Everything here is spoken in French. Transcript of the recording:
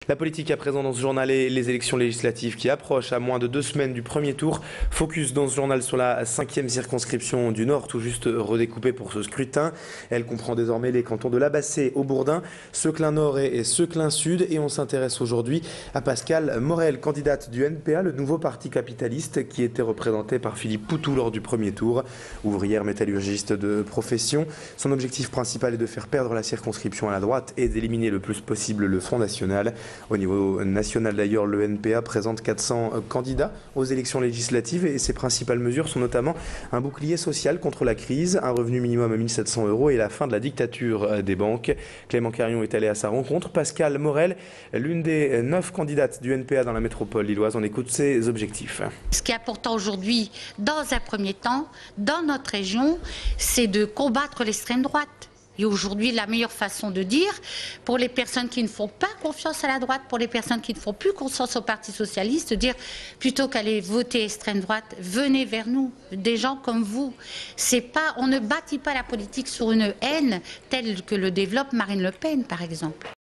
La politique à présent dans ce journal et les élections législatives qui approchent à moins de 2 semaines du premier tour. Focus dans ce journal sur la 5e circonscription du Nord, tout juste redécoupée pour ce scrutin. Elle comprend désormais les cantons de Labassé au Bourdin, Seclin-Nord et Seclin-Sud. Et on s'intéresse aujourd'hui à Pascale Morel, candidate du NPA, le nouveau parti capitaliste qui était représenté par Philippe Poutou lors du premier tour. Ouvrière métallurgiste de profession, son objectif principal est de faire perdre la circonscription à la droite et d'éliminer le plus possible le Front National. Au niveau national d'ailleurs, le NPA présente 400 candidats aux élections législatives et ses principales mesures sont notamment un bouclier social contre la crise, un revenu minimum à 1 700 € et la fin de la dictature des banques. Clément Carion est allé à sa rencontre. Pascale Morel, l'une des 9 candidates du NPA dans la métropole lilloise, on écoute ses objectifs. Ce qui est important aujourd'hui, dans un premier temps, dans notre région, c'est de combattre l'extrême droite. Et aujourd'hui, la meilleure façon de dire, pour les personnes qui ne font pas confiance à la droite, pour les personnes qui ne font plus confiance au Parti socialiste, de dire plutôt qu'aller voter extrême droite, venez vers nous, des gens comme vous. On ne bâtit pas la politique sur une haine telle que le développe Marine Le Pen, par exemple.